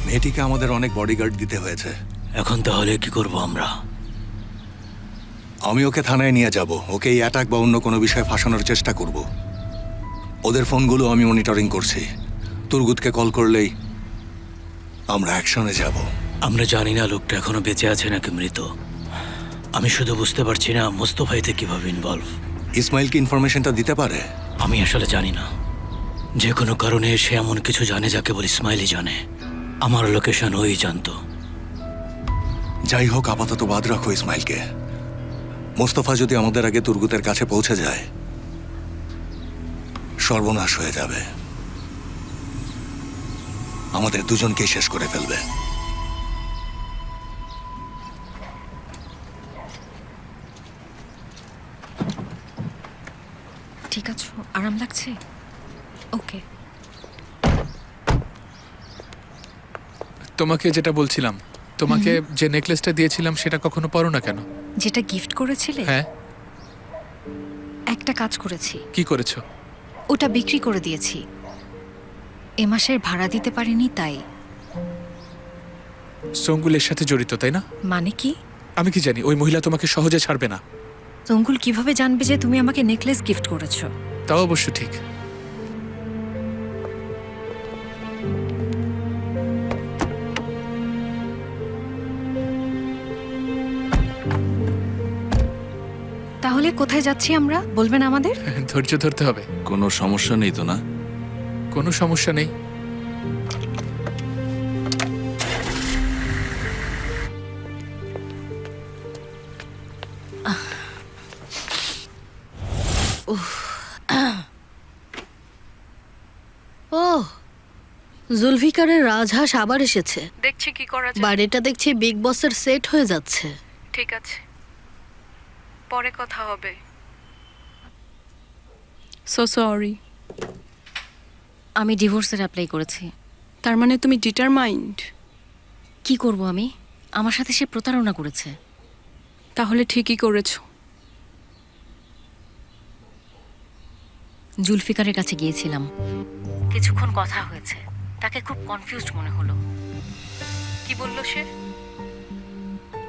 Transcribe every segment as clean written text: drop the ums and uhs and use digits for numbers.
মেয়েটিকে আমাদের অনেক বডিগার্ড দিতে হয়েছে। এখন তাহলে কি করব আমরা? আমি ওকে থানায় নিয়ে যাব, ওকে এই অ্যাটাক বা অন্য কোনো বিষয়ে ফাঁসানোর চেষ্টা করব। ওদের ফোনগুলো আমি মনিটরিং করছি। তুর্গুতকে কল করলেই আমরা অ্যাকশনে যাব। আমরা জানি না লোকটা এখনো বেঁচে আছে নাকি মৃত। আমি শুধু বুঝতে পারছি না মোস্তফা এতে কিভাবে ইনভলভ। ইসমাইল কি ইনফরমেশনটা দিতে পারে? আমি আসলে জানি না। যে কোনো কারণে সে এমন কিছু জানে যাকে বলে ইসমাইলই জানে। আমার লোকেশন ওই জানতো। যাই হোক, আপাতত বাদ রাখো ইসমাইলকে। মোস্তফা যদি আমাদের আগে তুর্গুতের কাছে পৌঁছে যায়, সর্বনাশ হয়ে যাবে। আমাদের দুজনকেই শেষ করে ফেলবে। ঠিক আছে, আরাম লাগছে? ওকে। তোমাকে যেটা বলছিলাম, তোমাকে যে নেকলেসটা দিয়েছিলাম সেটা কখনো পরো না কেন? যেটা গিফট করেছিলে? হ্যাঁ। একটা কাজ করেছি। কি করেছো? ওটা বিক্রি করে দিয়েছি। এ মাসের ভাড়া দিতে পারিনি তাই। সঙ্গুলের সাথে জড়িত, তাই না? মানে কি? আমি কি জানি ওই মহিলা তোমাকে সহজে ছাড়বে না। সঙ্গুল কিভাবে জানবে যে তুমি আমাকে নেকলেস গিফট করেছো? তাও অবশ্য ঠিক। তাহলে কোথায় যাচ্ছি আমরা, বলবেন আমাদের? ধৈর্য ধরতে হবে। কোনো সমস্যা নেই তো না? কোনো সমস্যা নেই। ও, জুলফিকারের রাজহাঁস আবার এসেছে। দেখছি কি করা যায়। বাড়িটা দেখছি বিগ বসের সেট হয়ে যাচ্ছে। ঠিক আছে, পরে কথা হবে। So sorry. আমি ডিভোর্সের অ্যাপ্লাই করেছি। তার মানে তুমি ডিটারমাইন্ড? কি করব আমি? আমার সাথে সে প্রতারণা করেছে। তাহলে ঠিকই করেছো। জুলফিকারের কাছে গিয়েছিলাম, কিছুক্ষণ কথা হয়েছে। তাকে খুব কনফিউজড মনে হলো। কি বললো সে?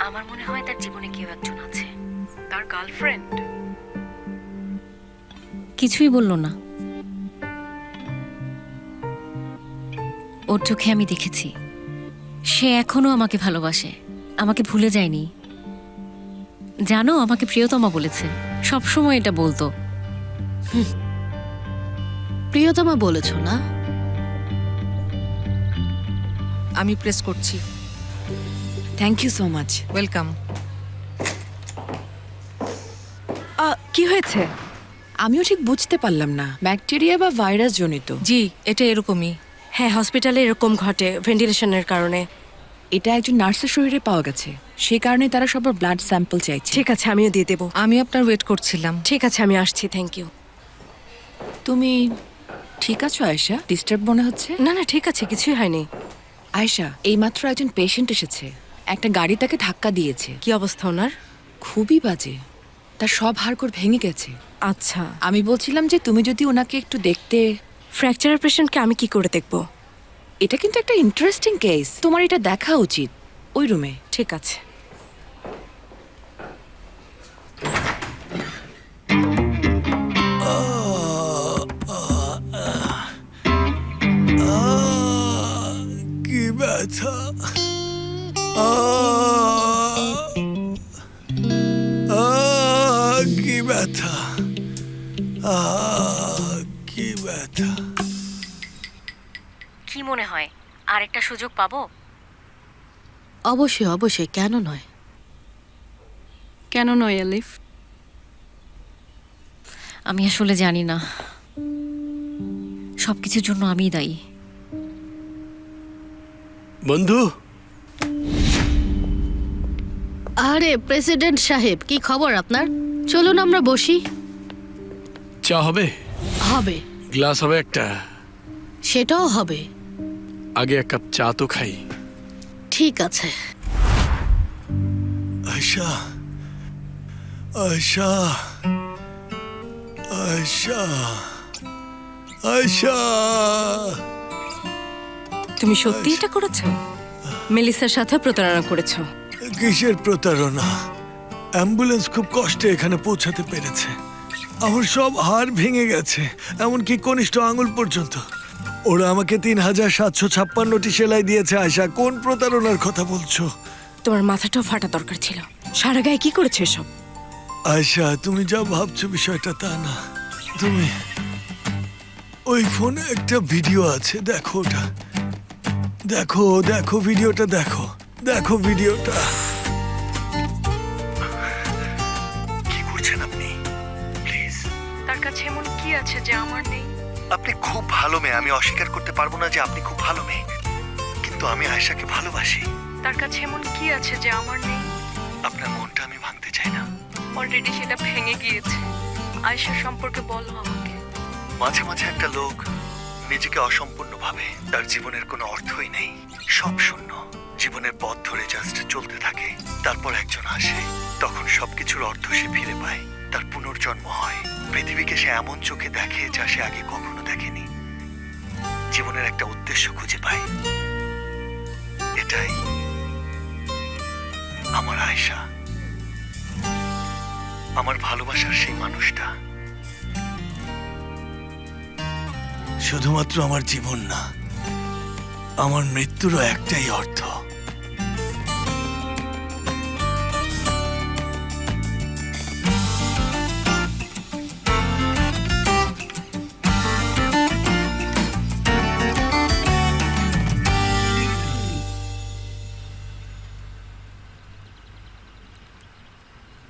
আমার মনে হয় তার জীবনে কেউ একজন আছে। তার গার্লফ্রেন্ড? কিছুই বলল না। ওর চোখে আমি দেখেছি সে এখনো আমাকে ভালোবাসে, আমাকে ভুলে যায়নি। জানো, আমাকে প্রিয়তমা বলেছে, সবসময় এটা বলতো। প্রিয়তমা বলেছ না? আমি প্রেস করছি। Thank you so much. Welcome. কি হয়েছে? আমিও ঠিক বুঝতে পারলাম না, ব্যাকটেরিয়া বা ভাইরাস জনিত। জি, এটা এরকমই। হ্যাঁ, হসপিটালে এরকম ঘটে ভেন্টিলেশনের কারণে। এটা একজন নার্সের শরীরে পাওয়া গেছে, সেই কারণে তারা সবার ব্লাড স্যাম্পল চাইছে। ঠিক আছে, আমিও দিয়ে দেবো। আমি আপনার ওয়েট করছিলাম। ঠিক আছে, আমি আসছি। Thank you. তুমি ঠিক আছো আয়েশা? ডিস্টার্ব মনে হচ্ছে? না না, ঠিক আছে, কিছুই হয়নি। আয়েশা, এইমাত্র একজন পেশেন্ট এসেছে। একটা গাড়ি তাকে ধাক্কা দিয়েছে। কি অবস্থা ওনার? খুবই বাজে, তার সব হাড়গোড় ভেঙে গেছে। আচ্ছা, আমি বলছিলাম যে তুমি যদি ওনাকে একটু দেখতে। ফ্র্যাকচারের পেশেন্টকে আমি কি করে দেখবো? এটা কিন্তু একটা ইন্টারেস্টিং কেস, তোমার এটা দেখা উচিত। ওই রুমে। ঠিক আছে। কি ব্যথা! কি ব্যথা! কি ব্যথা! কি মনে হয় আরেকটা সুযোগ পাবো? অবশ্যই অবশ্যই, কেন নয়? কেন নয় আলিফ? আমি আসলে জানি না, সবকিছুর জন্য আমিই দায়ী। বন্ধু, আরে প্রেসিডেন্ট সাহেব, কি খবর আপনার? চলুন আমরা বসি। চা হবে? হবে। গ্লাস হবে একটা? সেটাও হবে। আগে এক কাপ চা তো খাই। ঠিক আছে। আয়শা, আয়শা, আয়শা, আয়শা, তুমি সত্যি এটা করেছো? মেলিসার সাথে প্রতারণা করেছো? কিসের প্রতারণা? অ্যাম্বুলেন্স খুব কষ্টে এখানে পৌঁছাতে পেরেছে। আমার সব হাড় ভেঙে গেছে, এমনকি কনিষ্ঠ আঙুল পর্যন্ত। ওরা আমাকে ৩,৭৫৬টি সেলাই দিয়েছে। আয়শা, কোন প্রতারণার কথা বলছো? তোমার মাথাটাও ফাটা দরকার ছিল। সারা গায়ে কি করেছে এসব? আয়শা, তুমি যা ভাবছো বিষয়টা তা না। তুমি ওই ফোনে একটা ভিডিও আছে, দেখো ওটা। দেখো দেখো ভিডিওটা, দেখো দেখো ভিডিওটা। কি করছেন আপনি? প্লিজ। তার কাছে এমন কি আছে যে আমার নেই? আপনি খুব ভালো মেয়ে, আমি অস্বীকার করতে পারবো না যে আপনি খুব ভালো মেয়ে, কিন্তু আমি আয়শাকে ভালোবাসি। তার কাছে এমন কি আছে যে আমার নেই? আপনার মনটা আমি ভাঙতে চাই না। অলরেডি সেটা ভেঙে গিয়েছে। আয়েশার সম্পর্কে বলো আমাকে। মাঝে মাঝে একটা লোক নিজেকে অসম্পূর্ণ ভাবে, তার জীবনের কোনো অর্থই নেই, সব শূন্য। জীবনের পথ ধরে জাস্ট চলতে থাকে। তারপর একজন আসে, তখন সবকিছুর অর্থ সে ফিরে পায়। তার পুনর্জন্ম হয়। পৃথিবীকে সে এমন চোখে দেখে যা সে আগে কখনো দেখেনি। জীবনের একটা উদ্দেশ্য খুঁজে পায়। এটাই আমার আয়শা, আমার ভালোবাসার সেই মানুষটা। শুধুমাত্র আমার জীবন না, আমার মৃত্যুরও একটাই অর্থ।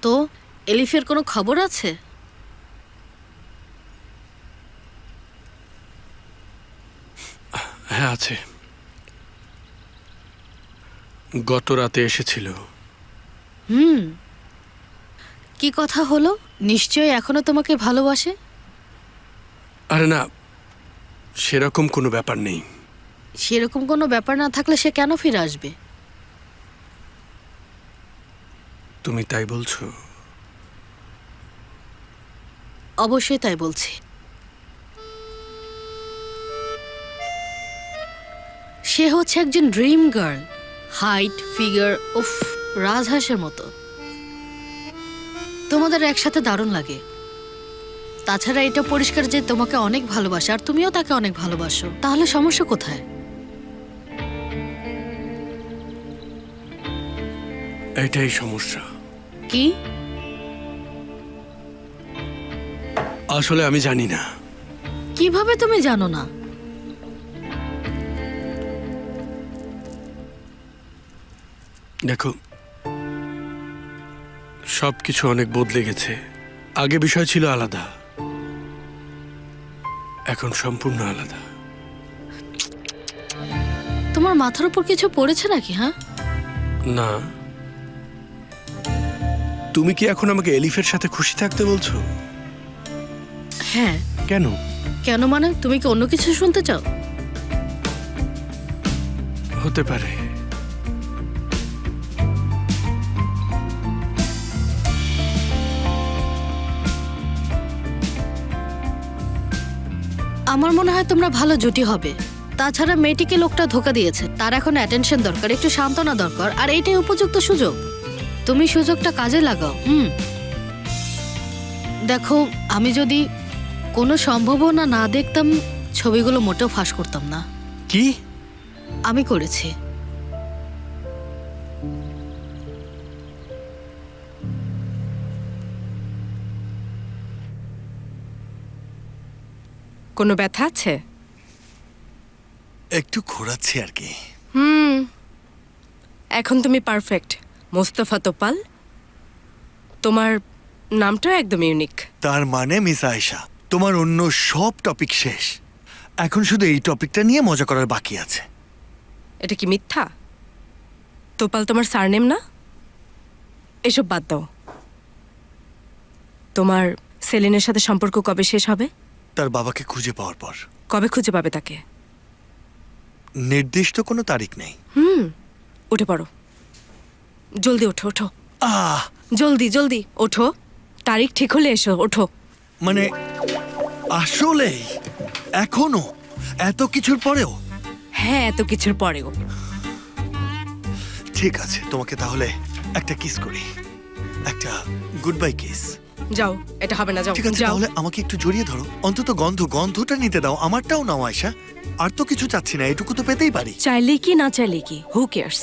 তো এলিফের কোনো খবর আছে? হ্যাঁ আছে, গত রাতে এসেছিল। কি কথা হলো? নিশ্চয়ই এখনো তোমাকে ভালোবাসে। আরে না, সেরকম কোনো ব্যাপার নেই। সেরকম কোনো ব্যাপার না থাকলে সে কেন ফিরে আসবে? তুমি তাই বলছো? অবশ্যই তাই বলছি। সে হচ্ছে একজন ড্রিম গার্ল। হাইট, ফিগার, উফ, রাজহাঁসের মতো। তোমাদের একসাথে দারুণ লাগে। তাছাড়া এটা পরিষ্কার যে তোমাকে অনেক ভালোবাসে, আর তুমিও তাকে অনেক ভালোবাসো। তাহলে সমস্যা কোথায়? এটাই সমস্যা। কি? আসলে আমি জানি না। কিভাবে তুমি জানো না? দেখো, সবকিছু অনেক বদলে গেছে। আগে বিষয় ছিল আলাদা, এখন সম্পূর্ণ আলাদা। তোমার মাথার উপর কিছু পড়েছে নাকি? হ্যাঁ, না। তুমি কি এখন আমাকে এলিফের সাথে খুশি থাকতে বলছো? হ্যাঁ। কেন? কেন মানে? তুমি কি অন্য কিছু শুনতে চাও? হতে পারে। আমার মনে হয় তোমরা ভালো জুটি হবে। তাছাড়া মেয়েটিকে লোকটা ধোকা দিয়েছে, তার এখন অ্যাটেনশন দরকার, একটু সান্ত্বনা দরকার, আর এটাই উপযুক্ত সুযোগ। তুমি সুযোগটা কাজে লাগাও। দেখো, আমি যদি কোনো সম্ভাবনা না দেখতাম, ছবিগুলো মোটেও ফাঁস করতাম না। কি? আমি করেছি। কোনো ব্যথা আছে? একটু ঘোরাচ্ছি আর কি। এখন তুমি পারফেক্ট। মোস্তফা তোপাল। তোমার নামটাও একদম ইউনিক। তার মানে মিস আয়েশা, তোমার অন্য সব টপিক শেষ, এখন শুধু এই টপিকটা নিয়ে মজা করার বাকি আছে। এটা কি মিথ্যা? তোপাল তোমার সারনেম না? এসব বাদ দাও। তোমার সেলিনের সাথে সম্পর্ক কবে শেষ হবে? তার বাবাকে খুঁজে পাওয়ার পর। কবে খুঁজে পাবে তাকে? নির্দিষ্ট কোনো তারিখ নেই। উঠে পড়ো, জলদি ওঠো, ওঠো, আহ জলদি জলদি ওঠো। তারিখ ঠিক হলে এসো, ওঠো। মানে আসলেই এখনো এত কিছুর পরেও? হ্যাঁ, এত কিছুর পরেও। ঠিক আছে, তোমাকে তাহলে একটা কিস করি, একটা গুড বাই কিস। যাও, এটা হবে না, যাও ঠিক আছে, যাও। তাহলে আমাকে একটু জড়িয়ে ধরো, অন্তত গন্ধটা নিতে দাও, আমারটাও নাও আয়শা। আর তো কিছু চাচ্ছি না, এটুকু তো পেতেই পারি। চাইলে কি না চাইলে কি, হু কেয়ার্স।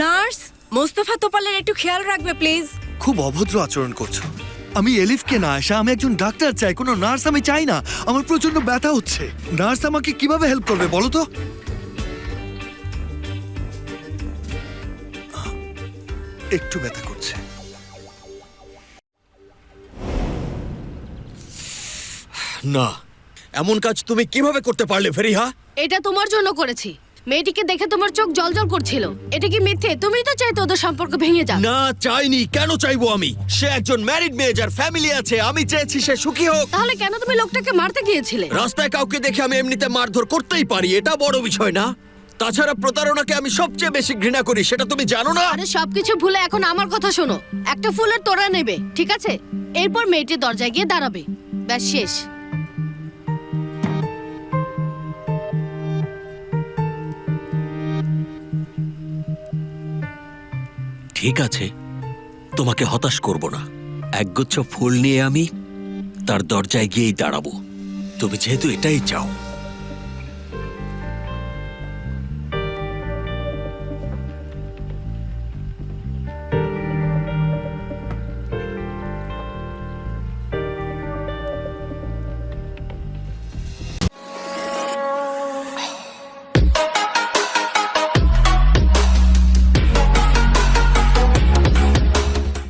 নার্স, মোস্তফা তোপালের একটু খেয়াল রাখবে প্লিজ। খুব অভদ্র আচরণ করছো। আমি এলিফকে না আয়শা, আমি একজন ডাক্তার চাই, কোনো নার্স আমি চাই না। আমার প্রচন্ড ব্যথা হচ্ছে, নার্স আমাকে কিভাবে হেল্প করবে বলো তো? একটু ব্যথা করছে। না, এমন কাজ তুমি কিভাবে করতে পারলে ফেরিহা? এটা তোমার জন্য করেছি। মেয়েটিকে দেখে তোমার চোখ জলজল করছিল। এটা কি মিথ্যে? তুমিই তো চাইতে ওদের সম্পর্ক ভেঙে যাক। না, চাইনি। কেন চাইবো আমি? সে একজন ম্যারিড মেয়ে, যার ফ্যামিলি আছে। আমি চেয়েছি সে সুখী হোক। তাহলে কেন তুমি লোকটাকে মারতে গিয়েছিলে? রাস্তায় কাউকে দেখে আমি এমনিতে মারধর করতেই পারি, এটা বড় বিষয় না। তাছাড়া প্রতারণাকে আমি সবচেয়ে বেশি ঘৃণা করি, সেটা তুমি জানো না? আরে সবকিছু ভুলে এখন আমার কথা শোনো। একটা ফুলের তোড়া নেবে, ঠিক আছে? এরপর মেয়েটির দরজায় গিয়ে দাঁড়াবে, ব্যাস শেষ। ঠিক আছে, তোমাকে হতাশ করব না। একগুচ্ছ ফুল নিয়ে আমি তার দরজায় গিয়েই দাঁড়াবো। তুমি যেহেতু এটাই চাও,